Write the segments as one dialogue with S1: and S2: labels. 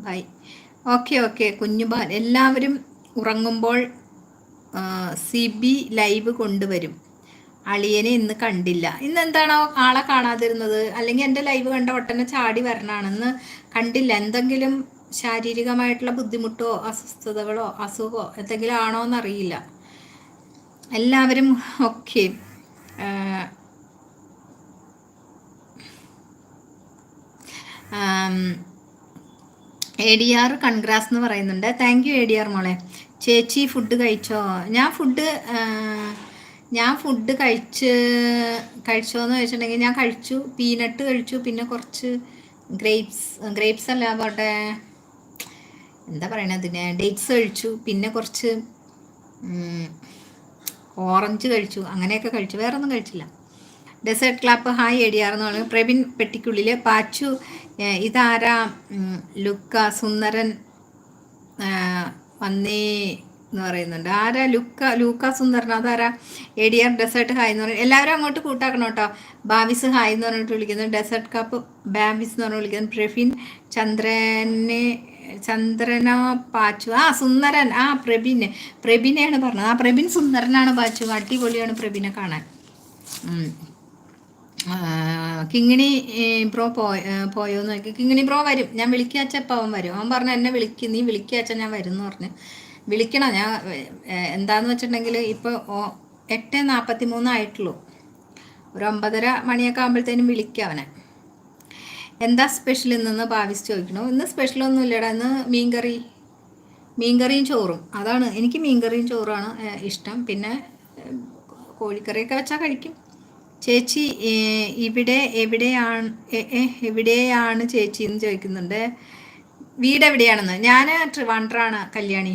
S1: By. Okay okay കുഞ്ഞുബാൽ, എല്ലാവരും ഉറങ്ങുമ്പോൾ Sibi live കൊണ്ടുവരും. അളിയനെ ഇന്ന് കണ്ടില്ല. ഇന്ന് എന്താണോ ആളെ കാണാതിരുന്നത്? അല്ലെങ്കിൽ എൻ്റെ ലൈവ് കണ്ട ഒട്ടനെ ചാടി വരണാണെന്ന് കണ്ടില്ല. എന്തെങ്കിലും ശാരീരികമായിട്ടുള്ള ബുദ്ധിമുട്ടോ അസ്വസ്ഥതകളോ അസുഖമോ എന്തെങ്കിലും ആണോ എന്നറിയില്ല. എല്ലാവരും okay. A D R congrats എന്ന് പറയുന്നുണ്ട്. Thank you A D R മോളെ. ചേച്ചി ഫുഡ് കഴിച്ചോ? ഞാൻ ഫുഡ് കഴിച്ചോന്ന് ചോദിച്ചിട്ടുണ്ടെങ്കിൽ ഞാൻ കഴിച്ചു. പീനട്ട് കഴിച്ചു, പിന്നെ കുറച്ച് ഗ്രേപ്സ് അല്ല അവിടെ എന്താ പറയണതിന്, ഡേറ്റ്സ് കഴിച്ചു, പിന്നെ കുറച്ച് ഓറഞ്ച് കഴിച്ചു. അങ്ങനെയൊക്കെ കഴിച്ചു, വേറെ ഒന്നും കഴിച്ചില്ല. Dessert clap hi A D R എന്ന് പറയുന്നത് പ്രവീൺ പെട്ടിക്കുള്ളിൽ. പാച്ചു ഇതാരാ? ലുക്ക സുന്ദരൻ വന്നേ എന്ന് പറയുന്നുണ്ട്. ആരാ ലൂക്ക സുന്ദരൻ? അതാരാ? A D R dessert hi എന്ന് പറയുന്നത്. എല്ലാവരും അങ്ങോട്ട് കൂട്ടാക്കണം കേട്ടോ. ബാബിസ് ഹായ് എന്ന് പറഞ്ഞിട്ട് വിളിക്കുന്നത്. ഡെസേർട്ട് കപ്പ് ബാബിസ് എന്ന് പറഞ്ഞ് വിളിക്കുന്നത്. പ്രവീൺ ചന്ദ്രന പാച്ചു. സുന്ദരൻ. പ്രബിനെയാണ് പറഞ്ഞത്. പ്രബിൻ സുന്ദരനാണ്. പാച്ചു അടിപൊളിയാണ് പ്രബിനെ കാണാൻ. കിങ്ങിണി ബ്രോ പോയോന്ന് നോക്കി. കിങ്ങിണി ബ്രോ വരും, ഞാൻ വിളിക്കാച്ചപ്പോൾ അവൻ വരും. അവൻ പറഞ്ഞു എന്നെ നീ വിളിക്കാച്ച ഞാൻ വരും എന്ന് പറഞ്ഞു. വിളിക്കണം. ഞാൻ എന്താന്ന് വെച്ചിട്ടുണ്ടെങ്കിൽ ഇപ്പോൾ 8:43 ആയിട്ടുള്ളൂ. ഒരു 9:30 മണിയൊക്കെ ആകുമ്പോഴത്തേനും വിളിക്കാം അവനെ. എന്താ സ്പെഷ്യൽ ഇന്നെന്ന് ഭാവിച്ച് ചോദിക്കണു. ഇന്ന് സ്പെഷ്യലൊന്നും ഇല്ലടാ. ഇന്ന് മീൻകറിയും ചോറും. അതാണ് എനിക്ക് മീൻകറിയും ചോറാണ് ഇഷ്ടം. പിന്നെ കോഴിക്കറിയൊക്കെ വെച്ചാൽ കഴിക്കും. ചേച്ചി എവിടെയാണ് ചേച്ചി എന്ന് ചോദിക്കുന്നുണ്ട്. വീട് എവിടെയാണെന്ന്. ഞാൻ ട്രിവാൻഡ്രാണ് കല്യാണി.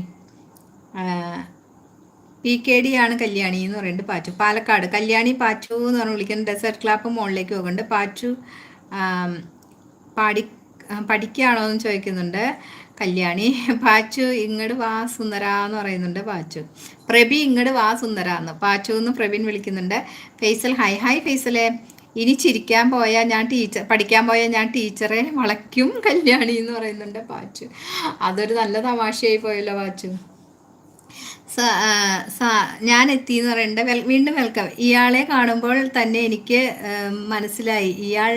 S1: PKD ആണ് കല്യാണി എന്ന് പറയുന്നുണ്ട്. പാച്ചു പാലക്കാട്. കല്യാണി പാച്ചു എന്ന് പറഞ്ഞ് വിളിക്കുന്നത്. ഡെസേർട്ട് ക്ലാപ്പ് മുകളിലേക്ക് പോകുന്നുണ്ട്. പാച്ചു പഠിക്കുകയാണോ എന്ന് ചോദിക്കുന്നുണ്ട് കല്യാണി. പാച്ചു ഇങ്ങോട്ട് വാ സുന്ദര എന്ന് പറയുന്നുണ്ട് പാച്ചു. പ്രബി ഇങ്ങോട്ട് വാ സുന്ദര എന്ന് പാച്ചു എന്ന് പ്രവീൺ വിളിക്കുന്നുണ്ട്. ഫൈസൽ ഹായ് ഫൈസലെ. ഇനി പഠിക്കാൻ പോയാൽ ഞാൻ ടീച്ചറെ വളയ്ക്കും കല്യാണി എന്ന് പറയുന്നുണ്ട് പാച്ചു. അതൊരു നല്ല തമാശയായി പോയല്ലോ പാച്ചു. ഞാൻ എത്തി എന്ന് പറയുന്നുണ്ട്. വീണ്ടും വെൽക്കം. ഇയാളെ കാണുമ്പോൾ തന്നെ എനിക്ക് മനസ്സിലായി ഇയാൾ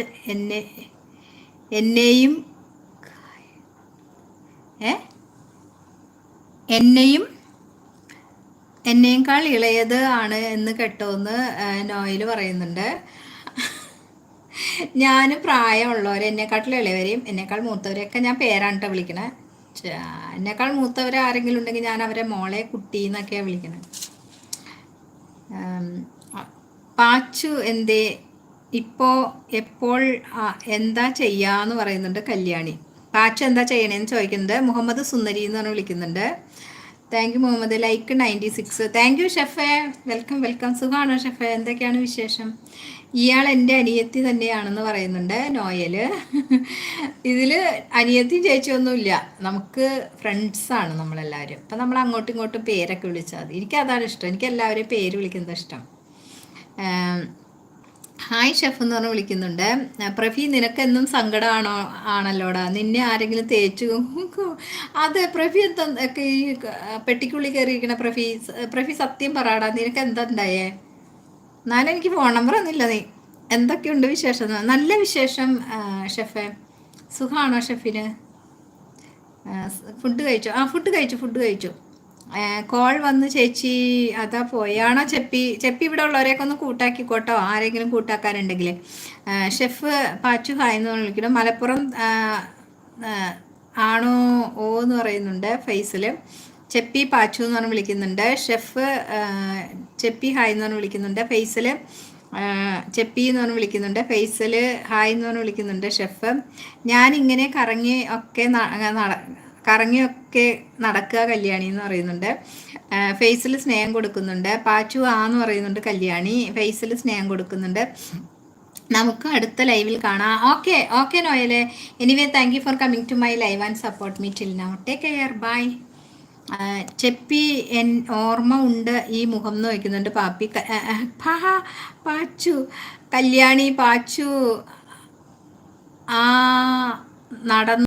S1: എന്നേക്കാൾ ഇളയത് ആണ് എന്ന് കേട്ടോന്ന് നോയിൽ പറയുന്നുണ്ട്. ഞാൻ പ്രായമുള്ളവരെ, എന്നെക്കാട്ടിൽ ഇളയവരെയും എന്നെക്കാൾ മൂത്തവരെയൊക്കെ ഞാൻ പേരാണ് കേട്ടോ വിളിക്കണേ. എന്നെക്കാൾ മൂത്തവരെ ആരെങ്കിലും ഉണ്ടെങ്കിൽ ഞാൻ അവരെ മോളെ കുട്ടി എന്നൊക്കെയാണ് വിളിക്കണേ. പാച്ചു എപ്പോൾ എന്താ ചെയ്യാന്ന് പറയുന്നുണ്ട് കല്യാണി. പാച്ചു എന്താ ചെയ്യണേന്ന് ചോദിക്കുന്നുണ്ട്. മുഹമ്മദ് സുന്ദരി എന്ന് പറഞ്ഞ് വിളിക്കുന്നുണ്ട്. Thank you Muhammad. Like 96. Thank you ഷെഫേ. വെൽക്കം. സുഖമാണോ ഷെഫേ? എന്തൊക്കെയാണ് വിശേഷം? ഇയാൾ എൻ്റെ അനിയത്തി തന്നെയാണെന്ന് പറയുന്നുണ്ട് നോയല്. ഇതിൽ അനിയത്തിയും ചേച്ചിയൊന്നുമില്ല, നമുക്ക് ഫ്രണ്ട്സാണ് നമ്മളെല്ലാവരും. അപ്പം നമ്മൾ അങ്ങോട്ടും ഇങ്ങോട്ടും പേരൊക്കെ വിളിച്ചാൽ മതി. എനിക്കതാണ് ഇഷ്ടം. എനിക്ക് എല്ലാവരെയും പേര് വിളിക്കുന്നത് ഇഷ്ടം. ഹായ് ഷെഫ് എന്ന് പറഞ്ഞ് വിളിക്കുന്നുണ്ട്. പ്രഫി നിനക്കെന്നും ആണല്ലോടാ. നിന്നെ ആരെങ്കിലും തേച്ചു? അതെ പ്രഫി എന്തൊക്കെ ഈ പെട്ടിക്കുള്ളി കയറിയിരിക്കണ പ്രഫി സത്യം പറയാടാ. നിനക്ക് എന്താ ഉണ്ടായേ? എന്നാലും എനിക്ക് ഫോൺ നമ്പർ ഒന്നുമില്ല. നീ എന്തൊക്കെയുണ്ട് വിശേഷം? നല്ല വിശേഷം ഷെഫെ. സുഖമാണോ ഷെഫിന്? ഫുഡ് കഴിച്ചു. കോൾ വന്ന് ചേച്ചി അതാ പോയാണോ? ചെപ്പി ഇവിടെ ഉള്ളവരെയൊക്കെ ഒന്ന് കൂട്ടാക്കിക്കോട്ടോ, ആരെങ്കിലും കൂട്ടാക്കാനുണ്ടെങ്കിൽ. ഷെഫ് പാച്ചു ഹായ് എന്ന് വിളിക്കണം. മലപ്പുറം ആണോ ഓ എന്ന് പറയുന്നുണ്ട് ഫൈസൽ. ചെപ്പി പാച്ചു എന്ന് പറഞ്ഞ് വിളിക്കുന്നുണ്ട്. ഷെഫ് ചെപ്പി ഹായ് എന്ന് പറഞ്ഞ് വിളിക്കുന്നുണ്ട്. ഫൈസൽ ചെപ്പി എന്ന് പറഞ്ഞ് വിളിക്കുന്നുണ്ട്. ഫൈസൽ ഹായ് എന്ന് പറഞ്ഞ് വിളിക്കുന്നുണ്ട്. ഷെഫ് ഞാനിങ്ങനെ കറങ്ങിയൊക്കെ നടക്കുക കല്യാണി എന്ന് പറയുന്നുണ്ട്. ഫേസിൽ സ്നേഹം കൊടുക്കുന്നുണ്ട്. പാച്ചു എന്ന് പറയുന്നുണ്ട് കല്യാണി. ഫേസിൽ സ്നേഹം കൊടുക്കുന്നുണ്ട്. നമുക്ക് അടുത്ത ലൈവിൽ കാണാം. ഓക്കെ നോയലെ. Anyway thank you for coming to my live and support me till now. Take care. Bye. ചെപ്പി ഓർമ്മ ഉണ്ട് ഈ മുഖം എന്ന് വയ്ക്കുന്നുണ്ട്. പാച്ചു കല്യാണി പാച്ചു നടന്നു